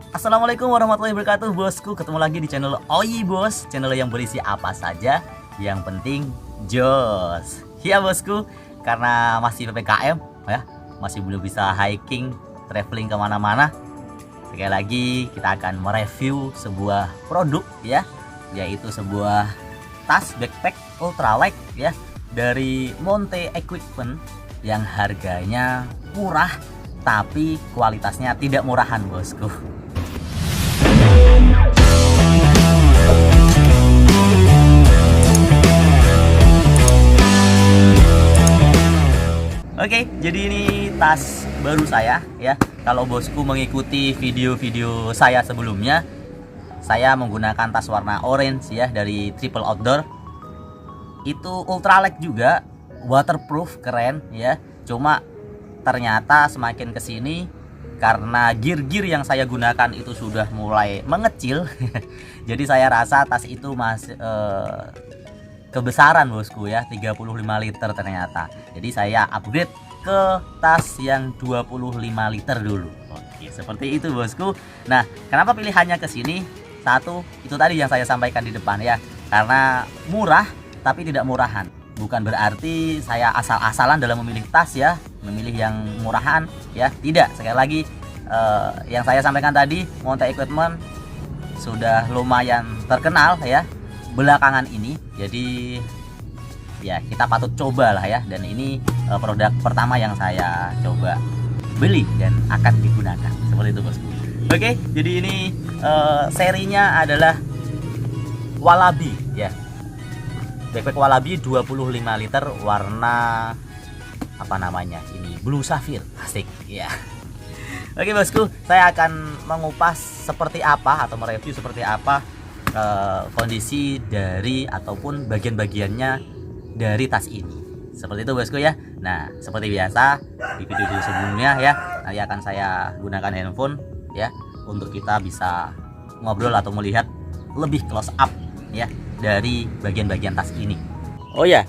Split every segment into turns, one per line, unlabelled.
Assalamualaikum warahmatullahi wabarakatuh bosku. Ketemu lagi di channel Oyi Bos, channel yang berisi apa saja, yang penting jos. Ya bosku, karena masih PPKM ya, masih belum bisa hiking, traveling kemana-mana. Sekali lagi kita akan mereview sebuah produk ya, yaitu sebuah tas backpack ultralight ya dari Monte Equipment yang harganya murah tapi kualitasnya tidak murahan bosku. Oke, jadi ini tas baru saya ya. Kalau bosku mengikuti video-video saya sebelumnya, saya menggunakan tas warna orange ya dari Triple Outdoor. Itu ultralight juga, waterproof, keren ya. Cuma ternyata semakin kesini karena gear-gear yang saya gunakan itu sudah mulai mengecil. Jadi saya rasa tas itu masih kebesaran bosku ya, 35 liter ternyata. Jadi saya upgrade ke tas yang 25 liter dulu. Oke, seperti itu bosku. Nah, kenapa pilihannya ke sini? Satu, itu tadi yang saya sampaikan di depan ya. Karena murah tapi tidak murahan. Bukan berarti saya asal-asalan dalam memilih tas ya, memilih yang murahan ya. Tidak, sekali lagi yang saya sampaikan tadi, Monte Equipment sudah lumayan terkenal ya belakangan ini. Jadi ya kita patut coba lah ya, dan ini produk pertama yang saya coba beli dan akan digunakan seperti itu bosku. Oke, jadi ini serinya adalah Wallaby ya, backpack Wallaby 25 liter warna apa namanya ini, blue sapphire, asik ya. Oke bosku, saya akan mengupas seperti apa atau mereview seperti apa kondisi dari ataupun bagian-bagiannya dari tas ini. Seperti itu bosku ya. Nah, seperti biasa di video sebelumnya ya, nanti akan saya gunakan handphone ya untuk kita bisa ngobrol atau melihat lebih close up ya dari bagian-bagian tas ini. Oh ya,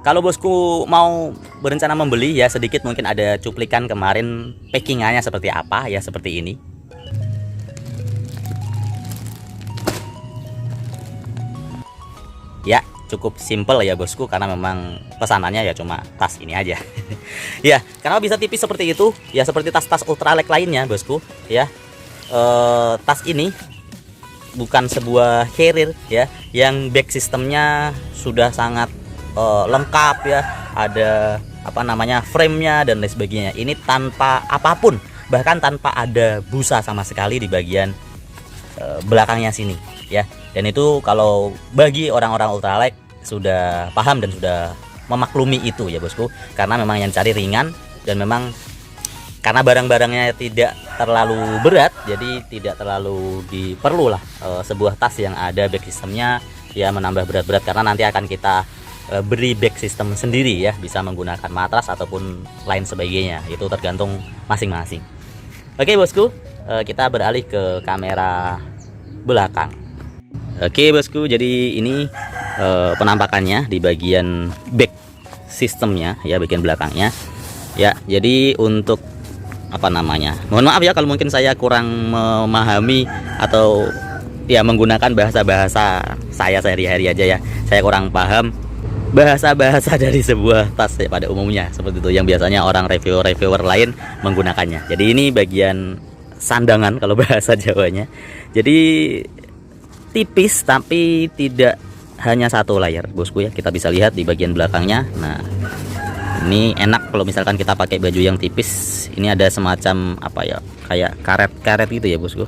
kalau bosku mau berencana membeli ya, sedikit mungkin ada cuplikan kemarin packingannya seperti apa ya, seperti ini. Ya, cukup simple ya bosku, karena memang pesanannya ya cuma tas ini aja. Ya, kenapa bisa tipis seperti itu? Ya seperti tas-tas ultralight lainnya bosku ya. Tas ini bukan sebuah carrier ya, yang back sistemnya sudah sangat lengkap ya. Ada apa namanya, frame-nya dan lain sebagainya. Ini tanpa apapun, bahkan tanpa ada busa sama sekali di bagian belakangnya sini ya. Dan itu kalau bagi orang-orang ultralight sudah paham dan sudah memaklumi itu ya bosku, karena memang yang cari ringan, dan memang karena barang-barangnya tidak terlalu berat, jadi tidak terlalu diperlulah sebuah tas yang ada back sistemnya ya menambah berat-berat, karena nanti akan kita beri back system sendiri ya, bisa menggunakan matras ataupun lain sebagainya, itu tergantung masing-masing. Oke bosku, kita beralih ke kamera belakang. Oke bosku, jadi ini penampakannya di bagian back sistemnya ya, bagian belakangnya ya. Jadi untuk apa namanya, mohon maaf ya kalau mungkin saya kurang memahami atau ya menggunakan bahasa-bahasa saya sehari-hari aja ya, saya kurang paham bahasa-bahasa dari sebuah tas ya pada umumnya, seperti itu yang biasanya orang reviewer lain menggunakannya. Jadi ini bagian sandangan kalau bahasa Jawanya. Jadi tipis tapi tidak hanya satu layer bosku ya, kita bisa lihat di bagian belakangnya. Nah, ini enak kalau misalkan kita pakai baju yang tipis. Ini ada semacam apa ya, kayak karet-karet gitu ya bosku,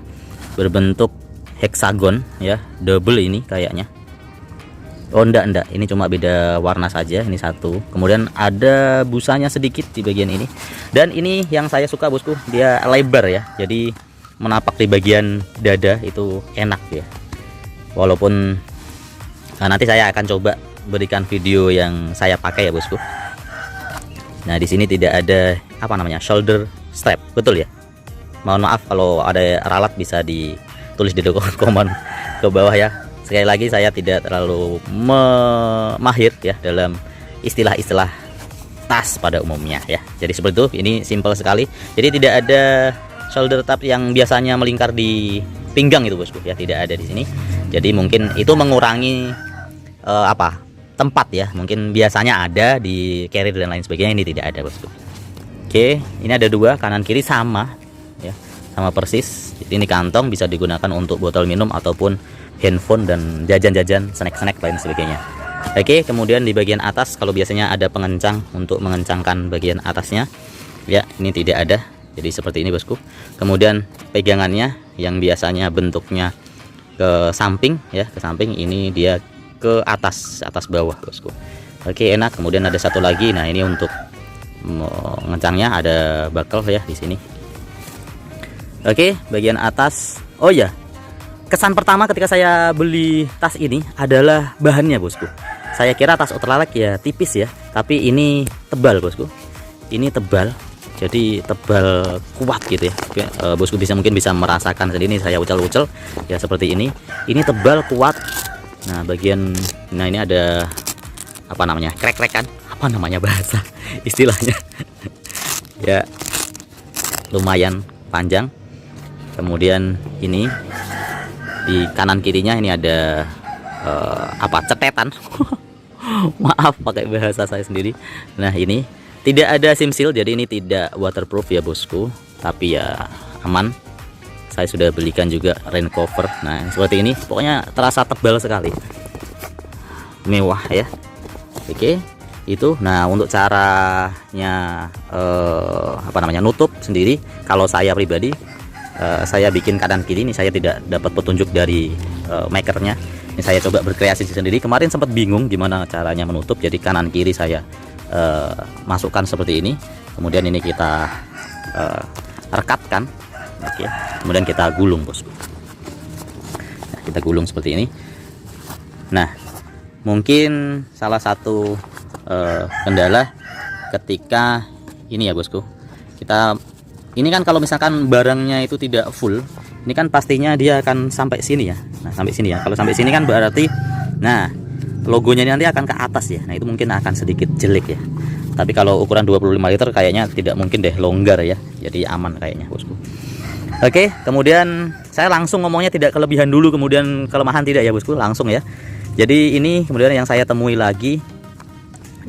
berbentuk heksagon ya, double ini kayaknya. Oh enggak, ini cuma beda warna saja, ini satu. Kemudian ada busanya sedikit di bagian ini. Dan ini yang saya suka bosku, dia lebar ya, jadi menapak di bagian dada itu enak ya. Walaupun nanti saya akan coba berikan video yang saya pakai ya bosku. Nah, di sini tidak ada apa namanya, shoulder strap, betul ya? Mohon maaf kalau ada ralat, bisa ditulis di komen ke bawah ya. Sekali lagi saya tidak terlalu mahir ya dalam istilah-istilah tas pada umumnya ya. Jadi seperti itu, ini simple sekali. Jadi tidak ada shoulder tab yang biasanya melingkar di pinggang itu bosku ya, tidak ada di sini. Jadi mungkin itu mengurangi tempat ya, mungkin biasanya ada di carrier dan lain sebagainya, ini tidak ada bosku. Oke, ini ada dua, kanan kiri sama ya, sama persis. Jadi ini kantong bisa digunakan untuk botol minum ataupun handphone dan jajan-jajan, snack-snack lain sebagainya. Oke, kemudian di bagian atas kalau biasanya ada pengencang untuk mengencangkan bagian atasnya ya, ini tidak ada. Jadi seperti ini bosku. Kemudian pegangannya yang biasanya bentuknya ke samping ya, ke samping, ini dia ke atas bawah bosku. Oke, enak. Kemudian ada satu lagi, nah ini untuk mengencangnya ada buckle ya di sini. Oke, bagian atas. Oh ya, kesan pertama ketika saya beli tas ini adalah bahannya bosku. Saya kira tas ultralight ya tipis ya, tapi ini tebal bosku. Ini tebal, jadi tebal kuat gitu ya. Oke, bosku mungkin bisa merasakan sendiri. Ini saya ucel-ucel ya seperti ini. Ini tebal kuat. Nah ini ada apa namanya, krek-krekan, apa namanya bahasa istilahnya ya, lumayan panjang. Kemudian ini di kanan kirinya ini ada cetetan maaf pakai bahasa saya sendiri. Nah ini tidak ada sim seal, jadi ini tidak waterproof ya bosku, tapi ya aman. Saya sudah belikan juga rain cover. Nah seperti ini, pokoknya terasa tebal sekali, mewah ya. Oke, itu. Nah untuk caranya nutup sendiri, kalau saya pribadi saya bikin kanan kiri. Ini saya tidak dapat petunjuk dari makernya. Ini saya coba berkreasi sendiri. Kemarin sempat bingung gimana caranya menutup, jadi kanan kiri saya masukkan seperti ini. Kemudian ini kita rekatkan. Oke, kemudian kita gulung bosku. Nah, kita gulung seperti ini. Nah mungkin salah satu kendala ketika ini ya bosku, ini kan kalau misalkan barangnya itu tidak full, ini kan pastinya dia akan sampai sini ya. Nah sampai sini ya, kalau sampai sini kan berarti nah logonya nanti akan ke atas ya. Nah itu mungkin akan sedikit jelek ya, tapi kalau ukuran 25 liter kayaknya tidak mungkin deh, longgar ya, jadi aman kayaknya bosku. Oke, kemudian saya langsung ngomongnya tidak kelebihan dulu kemudian kelemahan, tidak ya bosku, langsung ya. Jadi ini kemudian yang saya temui lagi,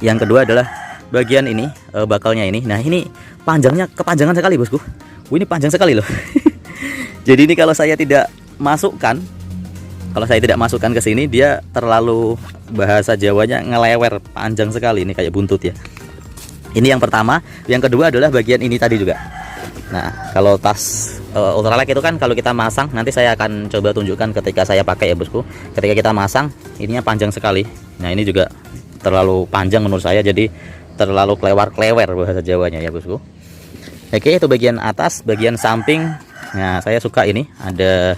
yang kedua adalah bagian ini, bakalnya ini. Nah ini panjangnya kepanjangan sekali bosku. Ini panjang sekali loh. Jadi ini kalau saya tidak masukkan ke sini, dia terlalu, bahasa Jawanya ngelewer, panjang sekali, ini kayak buntut ya. Ini yang pertama. Yang kedua adalah bagian ini tadi juga. Nah kalau tas ultralight itu kan kalau kita masang, nanti saya akan coba tunjukkan ketika saya pakai ya bosku. Ketika kita masang, ininya panjang sekali. Nah ini juga terlalu panjang menurut saya, jadi terlalu klewer-klewer bahasa Jawanya ya bosku. Oke, itu bagian atas. Bagian samping, nah saya suka ini ada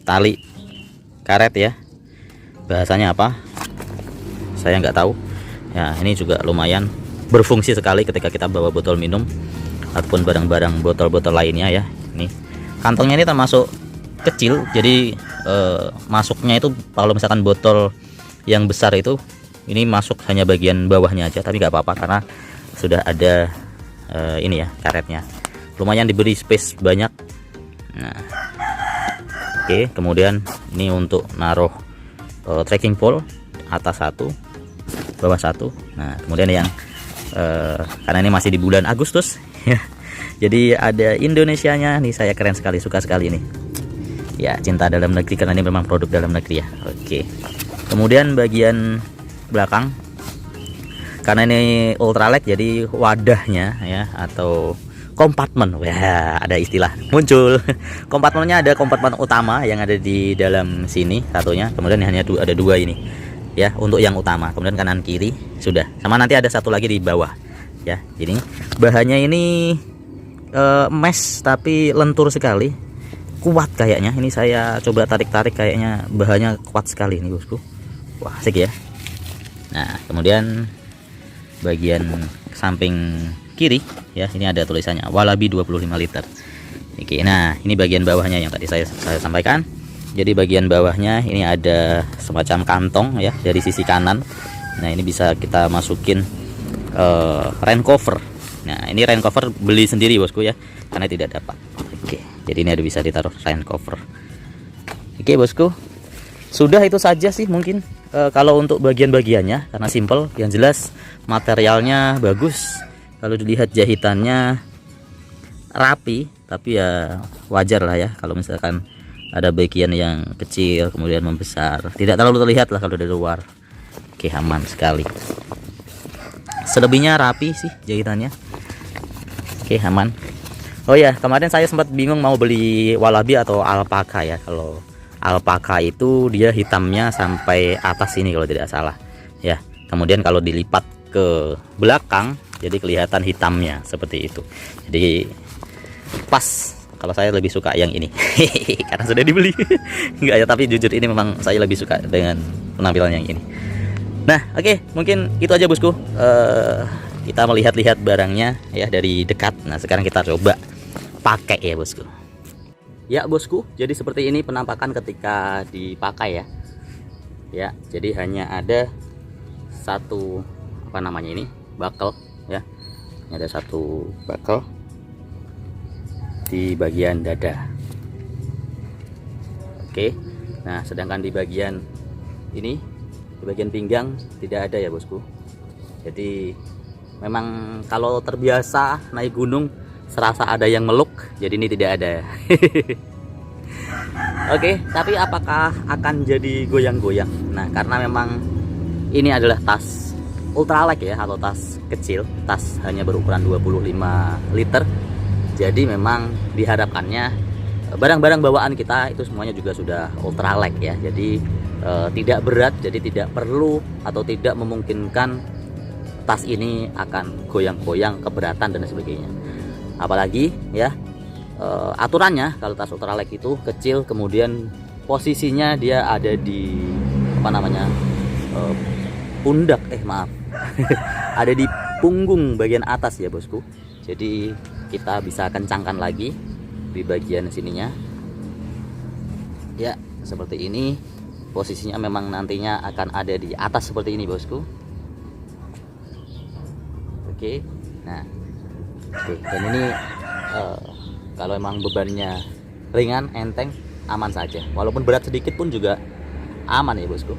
tali karet ya, bahasanya apa saya nggak tahu ya. Ini juga lumayan berfungsi sekali ketika kita bawa botol minum ataupun barang-barang botol-botol lainnya ya. Ini kantongnya ini termasuk kecil, jadi masuknya itu kalau misalkan botol yang besar itu, ini masuk hanya bagian bawahnya aja, tapi nggak apa-apa karena sudah ada ini ya karetnya, lumayan diberi space banyak. Nah oke, kemudian ini untuk naruh trekking pole, atas satu, bawah satu. Nah kemudian yang karena ini masih di bulan Agustus ya, jadi ada Indonesianya nih, saya keren sekali, suka sekali ini ya, cinta dalam negeri karena ini memang produk dalam negeri ya. Oke, kemudian bagian belakang, karena ini ultralight jadi wadahnya ya, atau kompartemen, wah ada istilah muncul. Kompartemennya ada kompartemen utama yang ada di dalam sini satunya, kemudian hanya ada dua ini ya untuk yang utama, kemudian kanan kiri sudah, sama nanti ada satu lagi di bawah ya. Jadi bahannya ini mesh tapi lentur sekali, kuat kayaknya. Ini saya coba tarik-tarik, kayaknya bahannya kuat sekali ini bosku. Wah asik ya. Nah kemudian bagian samping kiri ya, ini ada tulisannya Walabi 25 liter. Oke, nah ini bagian bawahnya yang tadi saya sampaikan. Jadi bagian bawahnya ini ada semacam kantong ya dari sisi kanan. Nah ini bisa kita masukin rain cover Nah, ini rain cover beli sendiri bosku ya, karena tidak dapat. Oke, jadi ini ada bisa ditaruh rain cover. Oke bosku, sudah itu saja sih mungkin. Kalau untuk bagian-bagiannya karena simple, yang jelas materialnya bagus. Kalau dilihat jahitannya rapi, tapi ya wajar lah ya kalau misalkan ada bagian yang kecil kemudian membesar, tidak terlalu terlihat lah kalau dari luar. Oke, aman sekali. Selebihnya rapi sih jahitannya. Oke, aman. Oh ya, kemarin saya sempat bingung mau beli Wallaby atau alpaka ya. Kalau alpaka itu dia hitamnya sampai atas ini kalau tidak salah ya, kemudian kalau dilipat ke belakang jadi kelihatan hitamnya seperti itu. Jadi pas, kalau saya lebih suka yang ini karena sudah dibeli. Enggak ya, tapi jujur ini memang saya lebih suka dengan penampilan yang ini. Nah oke, mungkin itu aja bosku. Kita melihat-lihat barangnya ya dari dekat. Nah sekarang kita coba pakai ya bosku. Ya bosku, jadi seperti ini penampakan ketika dipakai ya. Ya, jadi hanya ada satu apa namanya ini, buckle ya. Ini ada satu buckle di bagian dada. Oke. Nah, sedangkan di bagian ini, di bagian pinggang tidak ada ya bosku. Jadi memang kalau terbiasa naik gunung serasa ada yang meluk, jadi ini tidak ada. Oke, tapi apakah akan jadi goyang-goyang? Nah, karena memang ini adalah tas ultralight ya, atau tas kecil, tas hanya berukuran 25 liter. Jadi memang diharapkannya barang-barang bawaan kita itu semuanya juga sudah ultralight ya. Jadi tidak berat, jadi tidak perlu atau tidak memungkinkan tas ini akan goyang-goyang, keberatan dan sebagainya. Apalagi ya aturannya kalau tas ultralight itu kecil, kemudian posisinya dia ada di apa namanya pundak, maaf ada di punggung bagian atas ya bosku. Jadi kita bisa kencangkan lagi di bagian sininya ya, seperti ini. Posisinya memang nantinya akan ada di atas seperti ini bosku. Oke, nah oke, dan ini kalau emang bebannya ringan, enteng, aman saja. Walaupun berat sedikit pun juga aman ya bosku.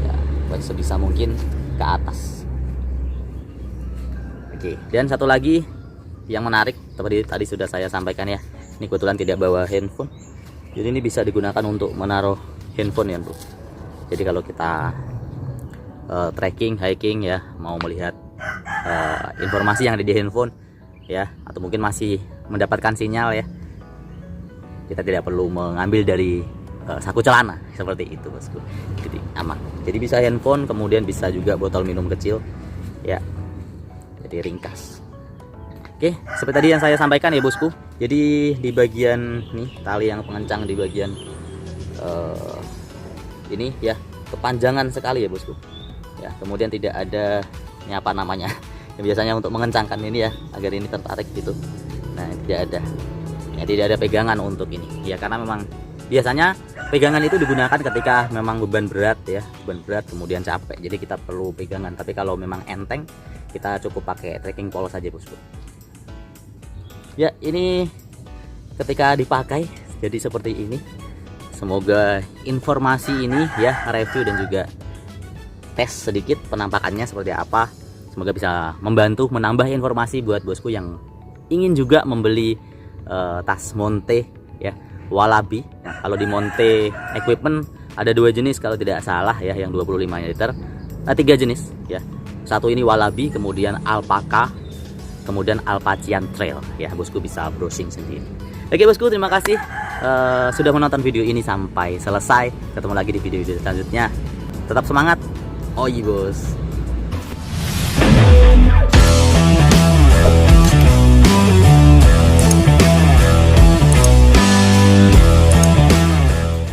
Ya, sebisa mungkin ke atas. Oke, dan satu lagi yang menarik tadi sudah saya sampaikan ya. Ini kebetulan tidak bawa handphone. Jadi ini bisa digunakan untuk menaruh handphone ya bro. Jadi kalau kita trekking, hiking ya, mau melihat informasi yang ada di handphone ya, atau mungkin masih mendapatkan sinyal ya, kita tidak perlu mengambil dari saku celana seperti itu bosku. Jadi aman. Jadi bisa handphone, kemudian bisa juga botol minum kecil ya, jadi ringkas. Oke, seperti tadi yang saya sampaikan ya bosku. Jadi di bagian nih tali yang pengencang di bagian ini ya, kepanjangan sekali ya bosku ya. Kemudian tidak ada ini apa namanya yang biasanya untuk mengencangkan ini ya, agar ini tertarik gitu. Nah tidak ada ya, tidak ada pegangan untuk ini ya, karena memang biasanya pegangan itu digunakan ketika memang beban berat ya, beban berat kemudian capek, jadi kita perlu pegangan. Tapi kalau memang enteng, kita cukup pakai trekking pole saja bosku. Ya ini ketika dipakai jadi seperti ini. Semoga informasi ini ya, review dan juga tes sedikit penampakannya seperti apa, semoga bisa membantu menambah informasi buat bosku yang ingin juga membeli tas Monte ya, Wallaby. Nah, kalau di Monte equipment ada dua jenis kalau tidak salah ya, yang 25 liter. Nah, 3 jenis ya. Satu ini Wallaby, kemudian Alpaka, kemudian Alpacian Trail ya, bosku bisa browsing sendiri. Oke bosku, terima kasih sudah menonton video ini sampai selesai. Ketemu lagi di video-video selanjutnya. Tetap semangat. Oh iya bos.